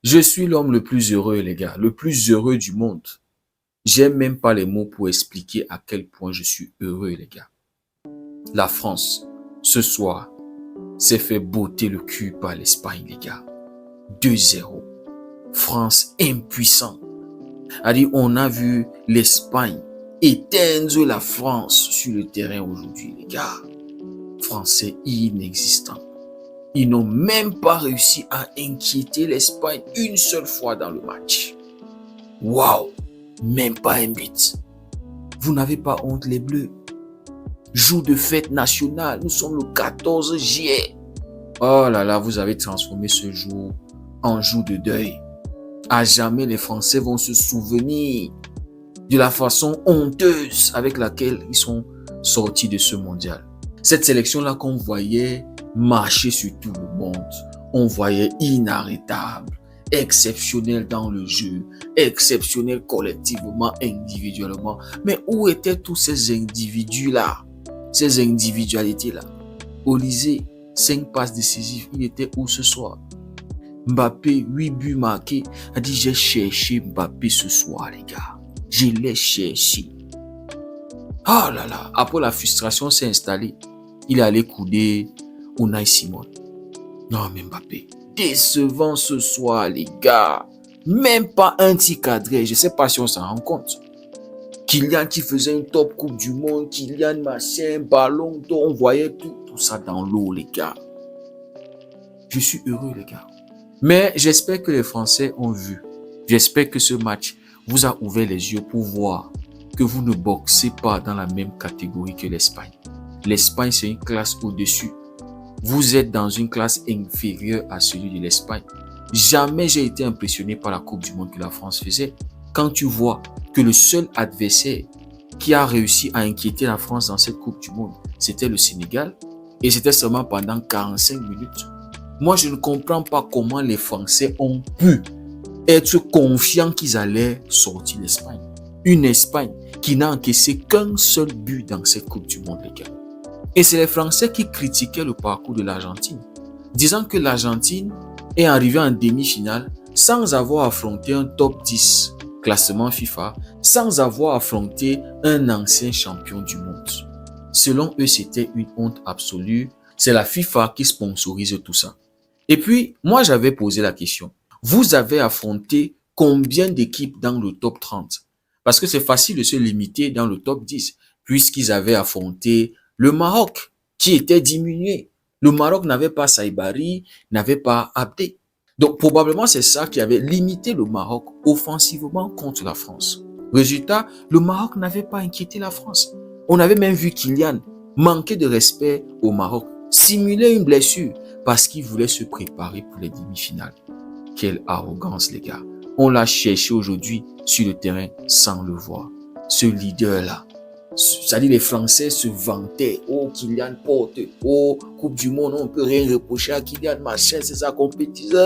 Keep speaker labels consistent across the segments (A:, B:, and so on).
A: Je suis l'homme le plus heureux, les gars, le plus heureux du monde. J'ai même pas les mots pour expliquer à quel point je suis heureux, les gars. La France, ce soir, s'est fait botter le cul par l'Espagne, les gars. 2-0. France impuissant. A-dit, on a vu l'Espagne éteindre la France sur le terrain aujourd'hui, les gars. Français inexistants. Ils n'ont même pas réussi à inquiéter l'Espagne une seule fois dans le match. Waouh! Même pas un but. Vous n'avez pas honte, les Bleus. Jour de fête nationale, nous sommes le 14 juillet. Oh là là, vous avez transformé ce jour en jour de deuil. À jamais, les Français vont se souvenir de la façon honteuse avec laquelle ils sont sortis de ce mondial. Cette sélection-là qu'on voyait marcher sur tout le monde, on voyait inarrêtable, exceptionnel dans le jeu, exceptionnel collectivement, individuellement. Mais où étaient tous ces individus-là, ces individualités-là? Olysée, 5 passes décisives, il était où ce soir? Mbappé, 8 buts marqués, a dit j'ai cherché Mbappé ce soir, les gars. Je l'ai cherché. Oh là là, après la frustration s'est installée. Il est allé couder Unai Simon. Non mais Mbappé, décevant ce soir, les gars. Même pas un petit cadré, je sais pas si on s'en rend compte. Kylian qui faisait une top coupe du monde, Kylian machin, ballon d'or, on voyait tout ça dans l'eau, les gars. Je suis heureux, les gars. Mais j'espère que les Français ont vu. J'espère que ce match vous a ouvert les yeux pour voir que vous ne boxez pas dans la même catégorie que l'Espagne. L'Espagne, c'est une classe au-dessus. Vous êtes dans une classe inférieure à celui de l'Espagne. Jamais j'ai été impressionné par la Coupe du Monde que la France faisait. Quand tu vois que le seul adversaire qui a réussi à inquiéter la France dans cette Coupe du Monde, c'était le Sénégal. Et c'était seulement pendant 45 minutes. Moi, je ne comprends pas comment les Français ont pu être confiants qu'ils allaient sortir l'Espagne. Une Espagne qui n'a encaissé qu'un seul but dans cette Coupe du Monde, les gars. Et c'est les Français qui critiquaient le parcours de l'Argentine, disant que l'Argentine est arrivée en demi-finale sans avoir affronté un top 10 classement FIFA, sans avoir affronté un ancien champion du monde. Selon eux, c'était une honte absolue. C'est la FIFA qui sponsorise tout ça. Et puis, moi, j'avais posé la question. Vous avez affronté combien d'équipes dans le top 30? Parce que c'est facile de se limiter dans le top 10, puisqu'ils avaient affronté le Maroc, qui était diminué. Le Maroc n'avait pas Saïbari, n'avait pas Abdé. Donc, probablement, c'est ça qui avait limité le Maroc offensivement contre la France. Résultat, le Maroc n'avait pas inquiété la France. On avait même vu Kylian manquer de respect au Maroc, simuler une blessure parce qu'il voulait se préparer pour les demi-finales. Quelle arrogance, les gars. On l'a cherché aujourd'hui sur le terrain sans le voir. Ce leader-là. C'est-à-dire les Français se vantaient. Oh, Kylian porte. Oh, Coupe du Monde, on ne peut rien reprocher à Kylian, machin, c'est sa compétition.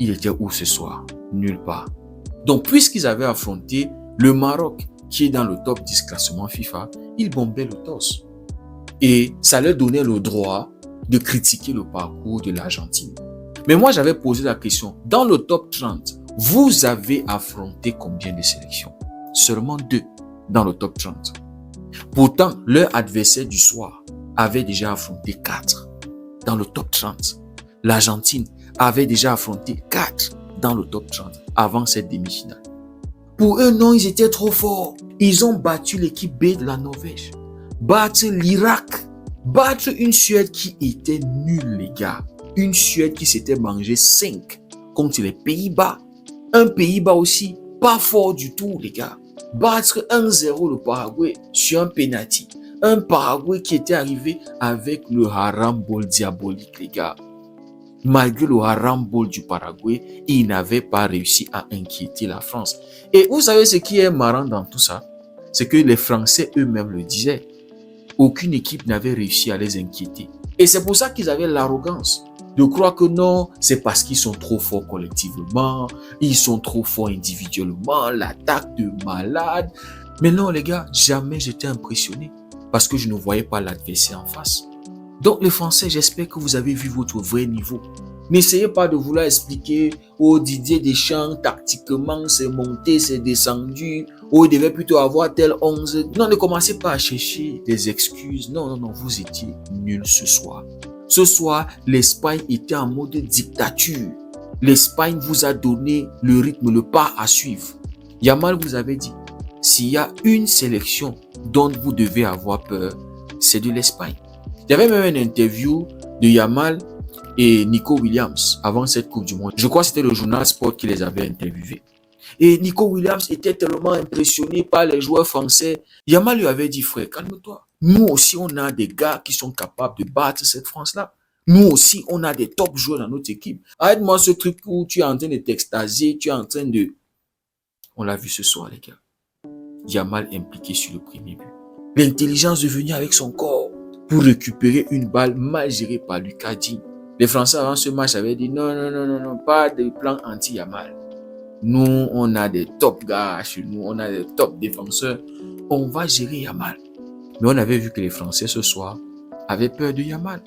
A: Il était où ce soir? Nulle part. Donc, puisqu'ils avaient affronté le Maroc, qui est dans le top 10 classement FIFA, ils bombaient le torse. Et ça leur donnait le droit de critiquer le parcours de l'Argentine. Mais moi, j'avais posé la question. Dans le top 30, vous avez affronté combien de sélections? Seulement 2 dans le top 30. Pourtant, leur adversaire du soir avait déjà affronté 4 dans le top 30. L'Argentine avait déjà affronté 4 dans le top 30 avant cette demi-finale. Pour eux, non, ils étaient trop forts. Ils ont battu l'équipe B de la Norvège, battre l'Irak, battre une Suède qui était nulle, les gars. Une Suède qui s'était mangé 5 contre les Pays-Bas. Un Pays-Bas aussi pas fort du tout, les gars. Battre 1-0 le Paraguay sur un penalty. Un Paraguay qui était arrivé avec le haram ball diabolique, les gars. Malgré le haram ball du Paraguay, il n'avait pas réussi à inquiéter la France. Et vous savez ce qui est marrant dans tout ça? C'est que les Français eux-mêmes le disaient. Aucune équipe n'avait réussi à les inquiéter. Et c'est pour ça qu'ils avaient l'arrogance de croire que non, c'est parce qu'ils sont trop forts collectivement, ils sont trop forts individuellement, l'attaque de malade. Mais non, les gars, jamais j'étais impressionné parce que je ne voyais pas l'adversaire en face. Donc, les Français, j'espère que vous avez vu votre vrai niveau. N'essayez pas de vouloir expliquer, oh, Didier Deschamps, tactiquement, c'est monté, c'est descendu, oh, il devait plutôt avoir tel 11. Non, ne commencez pas à chercher des excuses. Non, non, non, vous étiez nuls ce soir. Ce soir, l'Espagne était en mode dictature. L'Espagne vous a donné le rythme, le pas à suivre. Yamal vous avait dit, s'il y a une sélection dont vous devez avoir peur, c'est de l'Espagne. Il y avait même une interview de Yamal et Nico Williams avant cette Coupe du Monde. Je crois que c'était le journal Sport qui les avait interviewés. Et Nico Williams était tellement impressionné par les joueurs français. Yamal lui avait dit, frère, calme-toi. Nous aussi, on a des gars qui sont capables de battre cette France-là. Nous aussi, on a des top joueurs dans notre équipe. Arrête-moi ce truc où tu es en train de t'extasier, tu es en train de... On l'a vu ce soir, les gars. Yamal impliqué sur le premier but. L'intelligence de venir avec son corps pour récupérer une balle mal gérée par Lucas Digne. Les Français avant ce match avaient dit non, non, non, non, non, pas de plan anti-Yamal. Nous, on a des top gars chez nous, on a des top défenseurs. On va gérer Yamal. Mais on avait vu que les Français ce soir avaient peur de Yamal.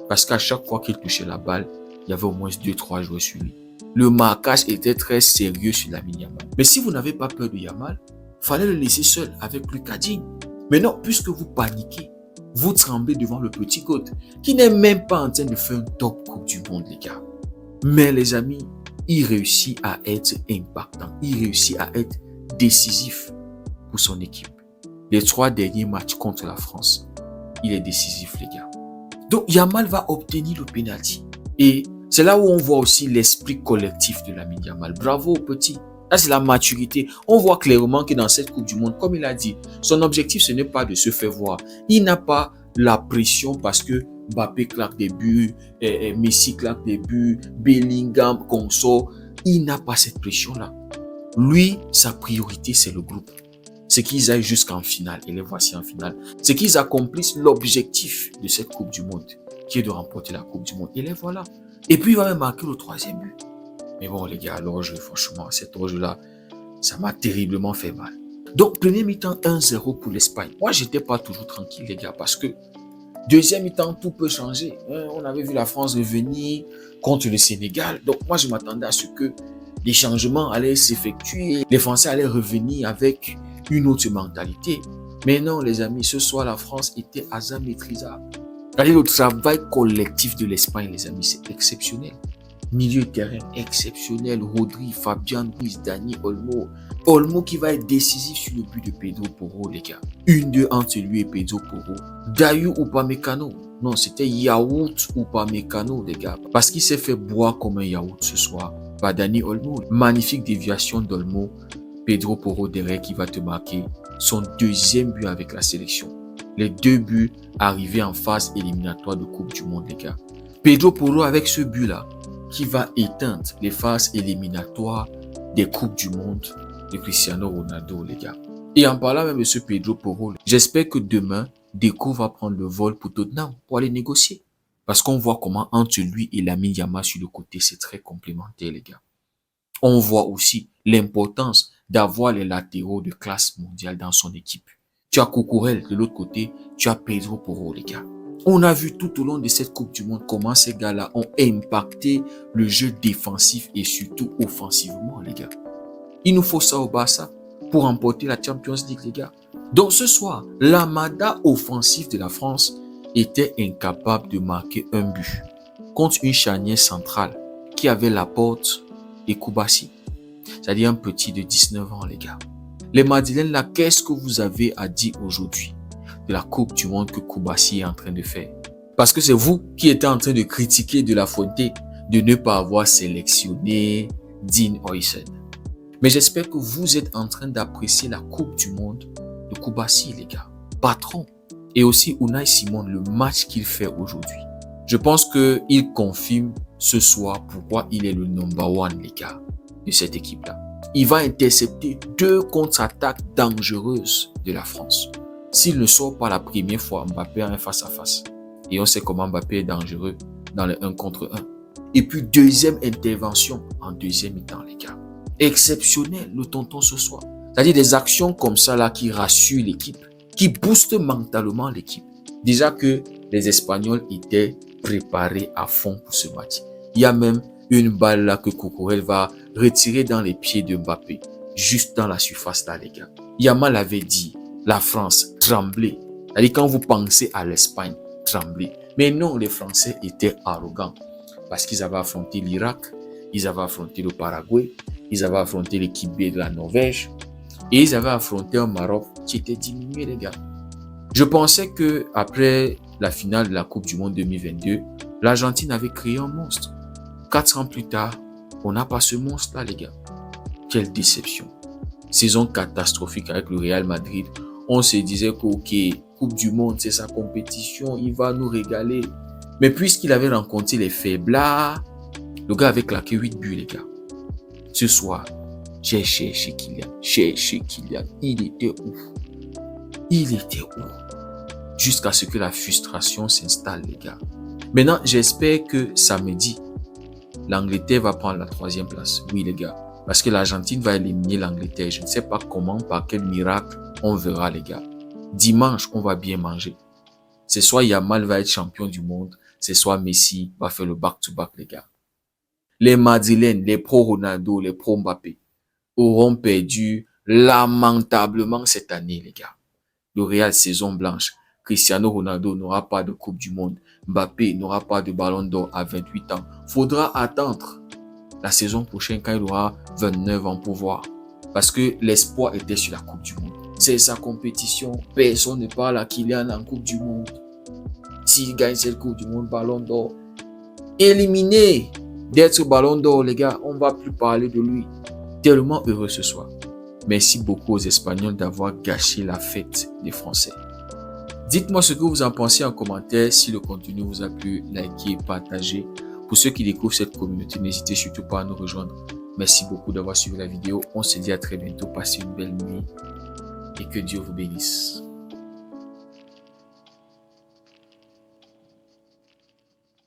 A: Parce qu'à chaque fois qu'il touchait la balle, il y avait au moins 2-3 joueurs sur lui. Le marquage était très sérieux sur Lamine Yamal. Mais si vous n'avez pas peur de Yamal, il fallait le laisser seul avec Lucas Digne. Mais non, puisque vous paniquez, vous tremblez devant le petit Goat, qui n'est même pas en train de faire un top Coupe du Monde, les gars. Mais les amis, il réussit à être impactant. Il réussit à être décisif pour son équipe. Les 3 derniers matchs contre la France, il est décisif, les gars. Donc, Yamal va obtenir le penalty. Et c'est là où on voit aussi l'esprit collectif de Lamine Yamal. Bravo, petit. Là, c'est la maturité. On voit clairement que dans cette Coupe du Monde, comme il a dit, son objectif, ce n'est pas de se faire voir. Il n'a pas la pression parce que Mbappé claque des buts, Messi claque des buts, Bellingham consort. Il n'a pas cette pression-là. Lui, sa priorité, c'est le groupe. C'est qu'ils aillent jusqu'en finale. Et les voici en finale. C'est qu'ils accomplissent l'objectif de cette Coupe du Monde, qui est de remporter la Coupe du Monde. Et les voilà. Et puis, il va même marquer le 3e but. Mais bon, les gars, l'orge, franchement, cet orge-là, ça m'a terriblement fait mal. Donc, premier mi-temps, 1-0 pour l'Espagne. Moi, j'étais pas toujours tranquille, les gars, parce que deuxième mi-temps, tout peut changer. On avait vu la France revenir contre le Sénégal. Donc, moi, je m'attendais à ce que des changements allaient s'effectuer. Les Français allaient revenir avec une autre mentalité. Mais non, les amis, ce soir, la France était à maîtrisable. Regardez le travail collectif de l'Espagne, les amis, c'est exceptionnel. Milieu de terrain exceptionnel, Rodri, Fabian Ruiz, Dani Olmo. Olmo qui va être décisif sur le but de Pedro Porro, les gars. 1-2 entre lui et Pedro Porro. Dayou Upamecano. Non, c'était Yaourt Upamecano, les gars. Parce qu'il s'est fait boire comme un yaourt ce soir par Dani Olmo. Magnifique déviation d'Olmo. Pedro Porro derrière qui va te marquer son 2e but avec la sélection. Les 2 buts arrivés en phase éliminatoire de Coupe du Monde, les gars. Pedro Porro avec ce but-là, qui va éteindre les phases éliminatoires des Coupes du Monde de Cristiano Ronaldo, les gars. Et en parlant même de ce Pedro Porro, j'espère que demain, Deco va prendre le vol pour Tottenham pour aller négocier. Parce qu'on voit comment entre lui et Lamine Yamal sur le côté, c'est très complémentaire, les gars. On voit aussi l'importance d'avoir les latéraux de classe mondiale dans son équipe. Tu as Cucurella de l'autre côté, tu as Pedro Porro, les gars. On a vu tout au long de cette Coupe du Monde comment ces gars-là ont impacté le jeu défensif et surtout offensivement, les gars. Il nous faut ça au Barça pour remporter la Champions League, les gars. Donc ce soir, l'armada offensif de la France était incapable de marquer un but contre une charnière centrale qui avait Laporte et Koulibaly. C'est-à-dire un petit de 19 ans, les gars. Les Madrilènes, là, qu'est-ce que vous avez à dire aujourd'hui de la Coupe du Monde que Koulibaly est en train de faire? Parce que c'est vous qui êtes en train de critiquer De La Fuente de ne pas avoir sélectionné Dean Huijsen. Mais j'espère que vous êtes en train d'apprécier la Coupe du Monde de Koulibaly, les gars. Patron. Et aussi Unai Simon, le match qu'il fait aujourd'hui. Je pense qu'il confirme ce soir pourquoi il est le number 1, les gars, de cette équipe-là. Il va intercepter 2 contre-attaques dangereuses de la France. S'il ne sort pas la première fois, Mbappé a un face-à-face. Et on sait comment Mbappé est dangereux dans le 1 contre 1. Et puis, deuxième intervention en deuxième mi-temps, les gars. Exceptionnel, le tonton ce soir. C'est-à-dire des actions comme ça là qui rassurent l'équipe, qui boostent mentalement l'équipe. Déjà que les Espagnols étaient préparés à fond pour ce match. Il y a même une balle là que Cucurella va retirer dans les pieds de Mbappé, juste dans la surface là, les gars. Yamal avait dit, la France, tremblez. C'est-à-dire quand vous pensez à l'Espagne, tremblez. Mais non, les Français étaient arrogants parce qu'ils avaient affronté l'Irak, ils avaient affronté le Paraguay, ils avaient affronté l'équipe B de la Norvège et ils avaient affronté un Maroc qui était diminué, les gars. Je pensais que après la finale de la Coupe du Monde 2022, l'Argentine avait créé un monstre. 4 ans plus tard, on n'a pas ce monstre-là, les gars. Quelle déception. Saison catastrophique avec le Real Madrid. On se disait que, ok, Coupe du Monde, c'est sa compétition, il va nous régaler. Mais puisqu'il avait rencontré les faiblards, le gars avait claqué 8 buts, les gars. Ce soir, j'ai cherché Kylian. Il était où? Il était où? Jusqu'à ce que la frustration s'installe, les gars. Maintenant, j'espère que samedi, l'Angleterre va prendre la 3e place. Oui, les gars. Parce que l'Argentine va éliminer l'Angleterre. Je ne sais pas comment, par quel miracle, on verra, les gars. Dimanche, on va bien manger. C'est soit Yamal va être champion du monde, c'est soit Messi va faire le back-to-back, les gars. Les Madrilènes, les pro-Ronaldo, les pro-Mbappé auront perdu lamentablement cette année, les gars. Le Real, saison blanche. Cristiano Ronaldo n'aura pas de Coupe du Monde. Mbappé n'aura pas de Ballon d'Or à 28 ans. Faudra attendre la saison prochaine quand il aura 29 ans pour voir. Parce que l'espoir était sur la Coupe du Monde. C'est sa compétition. Personne ne parle à Kylian en Coupe du Monde. S'il gagne cette Coupe du Monde, Ballon d'Or, éliminé d'être Ballon d'Or, les gars, on ne va plus parler de lui. Tellement heureux ce soir. Merci beaucoup aux Espagnols d'avoir gâché la fête des Français. Dites-moi ce que vous en pensez en commentaire. Si le contenu vous a plu, likez, partagez. Pour ceux qui découvrent cette communauté, n'hésitez surtout pas à nous rejoindre. Merci beaucoup d'avoir suivi la vidéo. On se dit à très bientôt. Passez une belle nuit et que Dieu vous bénisse.